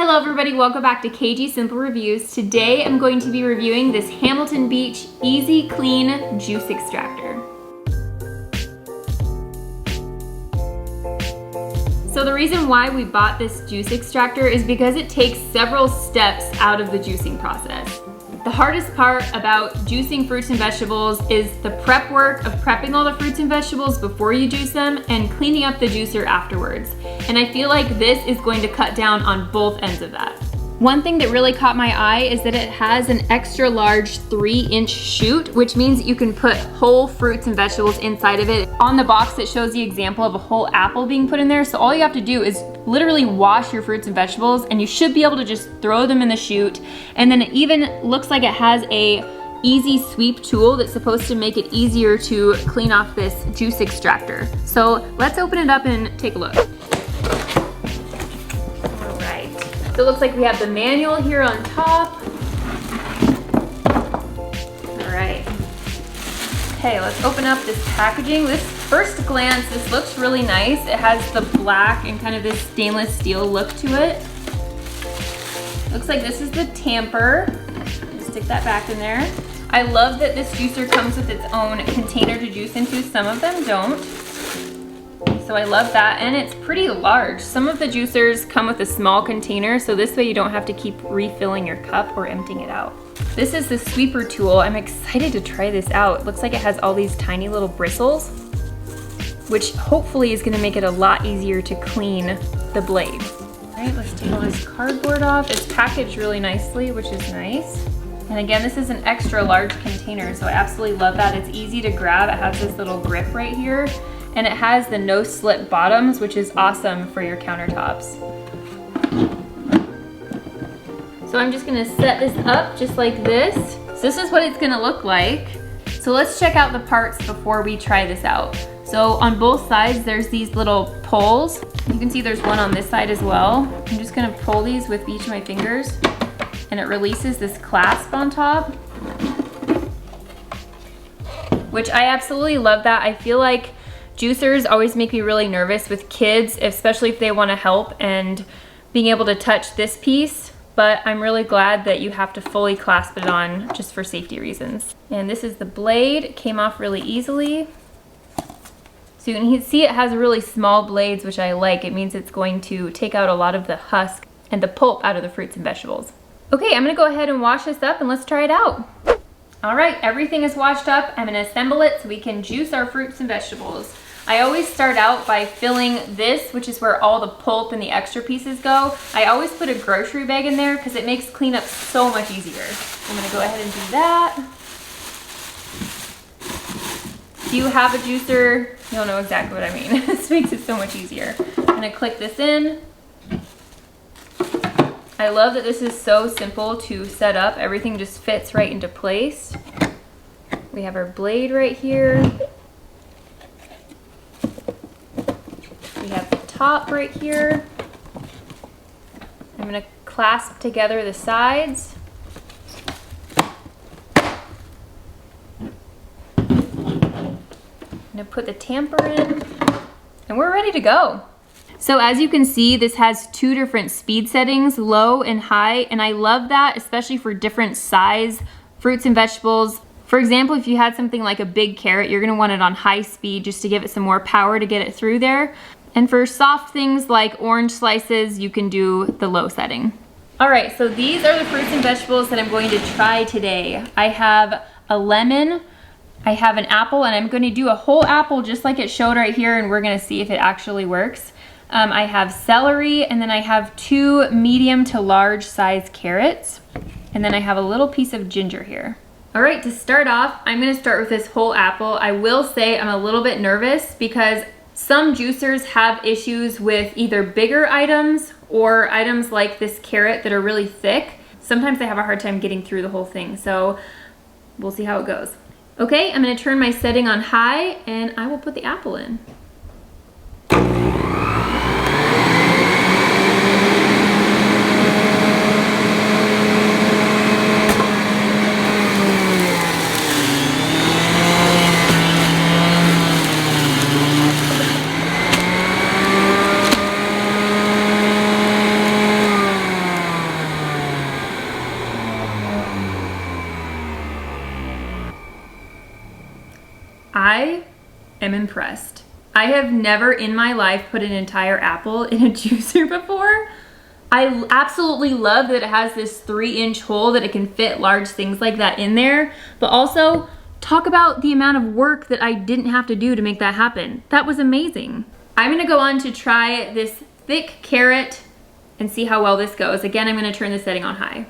Hello everybody, welcome back to KG Simple Reviews. Today I'm going to be reviewing this Hamilton Beach Easy Clean Juice Extractor. So the reason why we bought this juice extractor is because it takes several steps out of the juicing process. The hardest part about juicing fruits and vegetables is the prep work of prepping all the fruits and vegetables before you juice them and cleaning up the juicer afterwards. And I feel like this is going to cut down on both ends of that. One thing that really caught my eye is that it has an extra large 3-inch chute, which means that you can put whole fruits and vegetables inside of it. On the box it shows the example of a whole apple being put in there, so all you have to do is literally wash your fruits and vegetables and you should be able to just throw them in the chute. And then it even looks like it has a easy sweep tool that's supposed to make it easier to clean off this juice extractor. So let's open it up and take a look. So it looks like we have the manual here on top. All right. Okay, let's open up this packaging. This first glance, this looks really nice. It has the black and kind of this stainless steel look to it. Looks like this is the tamper. Stick that back in there. I love that this juicer comes with its own container to juice into. Some of them don't. So I love that, and it's pretty large. Some of the juicers come with a small container, so this way you don't have to keep refilling your cup or emptying it out. This is the sweeper tool. I'm excited to try this out. It looks like it has all these tiny little bristles, which hopefully is gonna make it a lot easier to clean the blade. All right, let's take all this cardboard off. It's packaged really nicely, which is nice. And again, this is an extra large container, so I absolutely love that. It's easy to grab. It has this little grip right here. And it has the no slip bottoms, which is awesome for your countertops. So I'm just gonna set this up just like this. So this is what it's gonna look like. So let's check out the parts before we try this out. So on both sides, there's these little pulls. You can see there's one on this side as well. I'm just gonna pull these with each of my fingers and it releases this clasp on top, which I absolutely love that. I feel like juicers always make me really nervous with kids, especially if they want to help and being able to touch this piece, but I'm really glad that you have to fully clasp it on just for safety reasons. And this is the blade. It came off really easily. So you can see it has really small blades, which I like. It means it's going to take out a lot of the husk and the pulp out of the fruits and vegetables. Okay, I'm gonna go ahead and wash this up and let's try it out. All right, everything is washed up. I'm gonna assemble it so we can juice our fruits and vegetables. I always start out by filling this, which is where all the pulp and the extra pieces go. I always put a grocery bag in there because it makes cleanup so much easier. I'm gonna go ahead and do that. If you have a juicer, you'll know exactly what I mean. This makes it so much easier. I'm gonna click this in. I love that this is so simple to set up. Everything just fits right into place. We have our blade right here. We have the top right here. I'm gonna clasp together the sides. I'm gonna put the tamper in, and we're ready to go. So as you can see, this has 2 different speed settings, low and high, and I love that, especially for different size fruits and vegetables. For example, if you had something like a big carrot, you're gonna want it on high speed just to give it some more power to get it through there. And for soft things like orange slices, you can do the low setting. All right, so these are the fruits and vegetables that I'm going to try today. I have a lemon, I have an apple, and I'm gonna do a whole apple just like it showed right here, and we're gonna see if it actually works. I have celery, and then I have 2 medium to large size carrots, and then I have a little piece of ginger here. All right, to start off, I'm gonna start with this whole apple. I will say I'm a little bit nervous because some juicers have issues with either bigger items or items like this carrot that are really thick. Sometimes I have a hard time getting through the whole thing, so we'll see how it goes. Okay, I'm gonna turn my setting on high and I will put the apple in. am impressed. I have never in my life put an entire apple in a juicer before. I absolutely love that it has this 3-inch hole that it can fit large things like that in there, but also talk about the amount of work that I didn't have to do to make that happen. That was amazing. I'm gonna go on to try this thick carrot and see how well this goes. Again, I'm gonna turn the setting on high.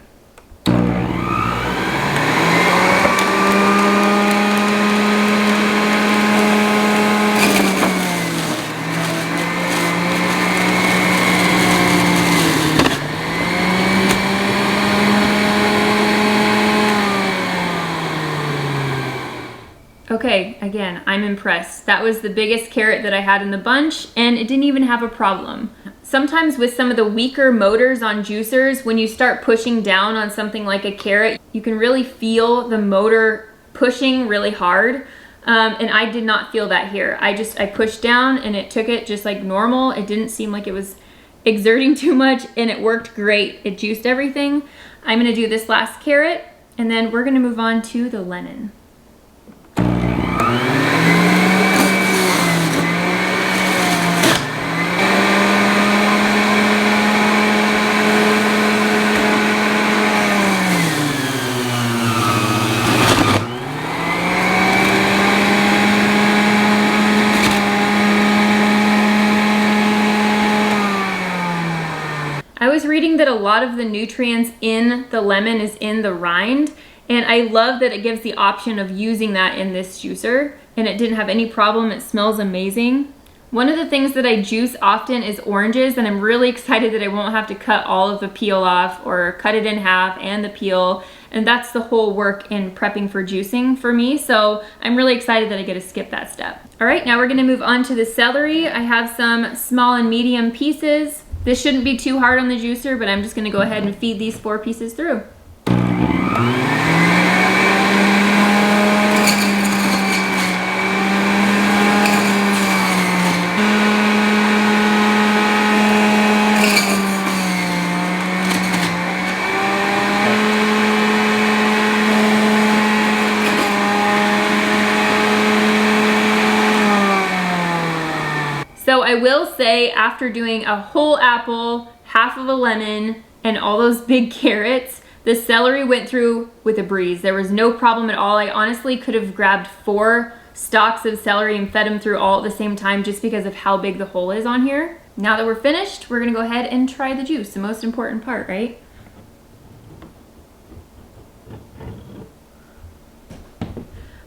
Okay, again, I'm impressed. That was the biggest carrot that I had in the bunch, and it didn't even have a problem. Sometimes with some of the weaker motors on juicers, when you start pushing down on something like a carrot, you can really feel the motor pushing really hard. And I did not feel that here. I pushed down and it took it just like normal. It didn't seem like it was exerting too much, and it worked great. It juiced everything. I'm gonna do this last carrot, and then we're gonna move on to the lemon. I was reading that a lot of the nutrients in the lemon is in the rind, and I love that it gives the option of using that in this juicer, and it didn't have any problem. It smells amazing. One of the things that I juice often is oranges, and I'm really excited that I won't have to cut all of the peel off or cut it in half and the peel, and that's the whole work in prepping for juicing for me, so I'm really excited that I get to skip that step. All right, now we're gonna move on to the celery. I have some small and medium pieces. This shouldn't be too hard on the juicer, but I'm just gonna go ahead and feed these 4 pieces through. So I will say, after doing a whole apple, half of a lemon, and all those big carrots, the celery went through with a breeze. There was no problem at all. I honestly could have grabbed 4 stalks of celery and fed them through all at the same time just because of how big the hole is on here. Now that we're finished, we're gonna go ahead and try the juice, the most important part, right?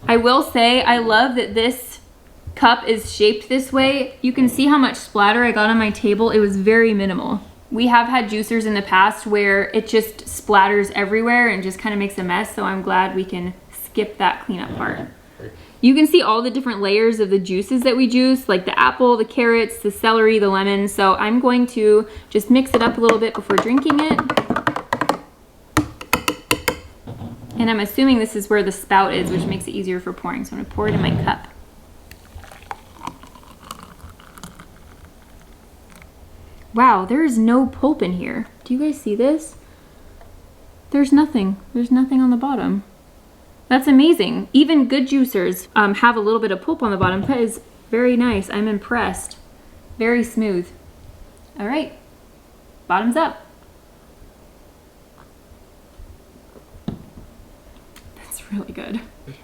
I will say, I love that this cup is shaped this way. You can see how much splatter I got on my table. It was very minimal. We have had juicers in the past where it just splatters everywhere and just kind of makes a mess, so I'm glad we can skip that cleanup part. You can see all the different layers of the juices that we juice, like the apple, the carrots, the celery, the lemon, so I'm going to just mix it up a little bit before drinking it. And I'm assuming this is where the spout is, which makes it easier for pouring, so I'm gonna pour it in my cup. Wow, there is no pulp in here. Do you guys see this? There's nothing. There's nothing on the bottom. That's amazing. Even good juicers have a little bit of pulp on the bottom. That is very nice. I'm impressed. Very smooth. All right, bottoms up. That's really good.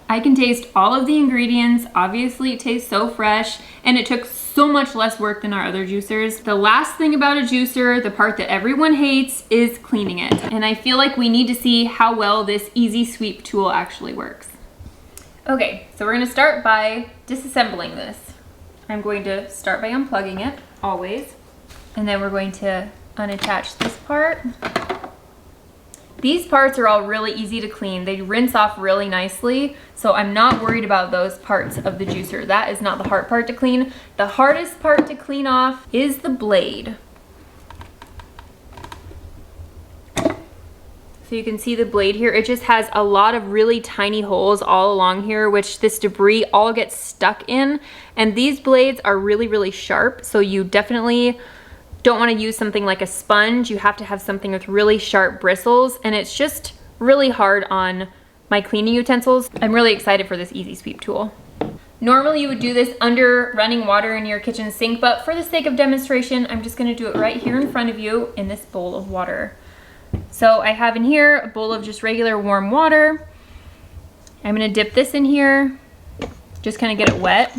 I can taste all of the ingredients. Obviously, it tastes so fresh, and it took so much less work than our other juicers. The last thing about a juicer, the part that everyone hates, is cleaning it. And I feel like we need to see how well this easy sweep tool actually works. Okay, so we're gonna start by disassembling this. I'm going to start by unplugging it, always. And then we're going to unattach this part. These parts are all really easy to clean. They rinse off really nicely, so I'm not worried about those parts of the juicer. That is not the hard part to clean. The hardest part to clean off is the blade. So you can see the blade here. It just has a lot of really tiny holes all along here, which this debris all gets stuck in. And these blades are really, really sharp, so you definitely don't want to use something like a sponge. You have to have something with really sharp bristles, and it's just really hard on my cleaning utensils. I'm really excited for this easy sweep tool. Normally you would do this under running water in your kitchen sink, but for the sake of demonstration, I'm just gonna do it right here in front of you in this bowl of water. So I have in here a bowl of just regular warm water. I'm gonna dip this in here, just kind of get it wet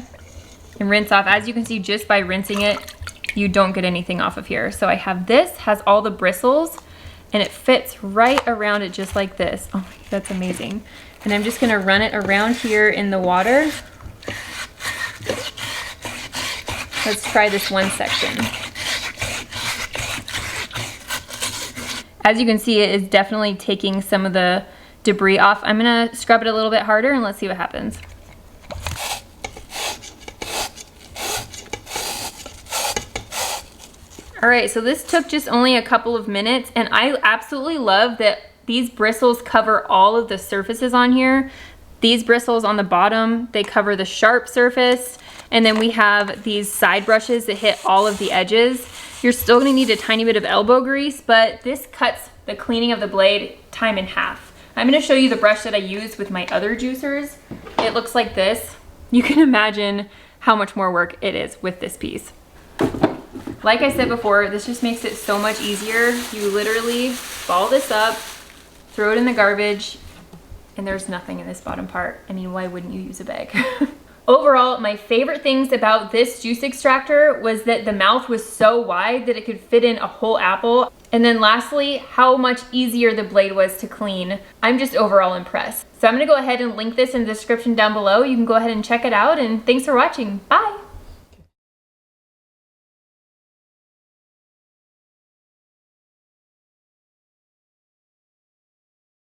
and rinse off. As you can see, just by rinsing it, you don't get anything off of here. So I have this, has all the bristles, and it fits right around it just like this. Oh, that's amazing. And I'm just gonna run it around here in the water. Let's try this one section. As you can see, it is definitely taking some of the debris off. I'm gonna scrub it a little bit harder and let's see what happens. All right, so this took just only a couple of minutes, and I absolutely love that these bristles cover all of the surfaces on here. These bristles on the bottom, they cover the sharp surface, and then we have these side brushes that hit all of the edges. You're still gonna need a tiny bit of elbow grease, but this cuts the cleaning of the blade time in half. I'm gonna show you the brush that I used with my other juicers. It looks like this. You can imagine how much more work it is with this piece. Like I said before, this just makes it so much easier. You literally ball this up, throw it in the garbage, and there's nothing in this bottom part. I mean, why wouldn't you use a bag? Overall, my favorite things about this juice extractor was that the mouth was so wide that it could fit in a whole apple. And then lastly, how much easier the blade was to clean. I'm just overall impressed. So I'm gonna go ahead and link this in the description down below. You can go ahead and check it out, and thanks for watching. Bye.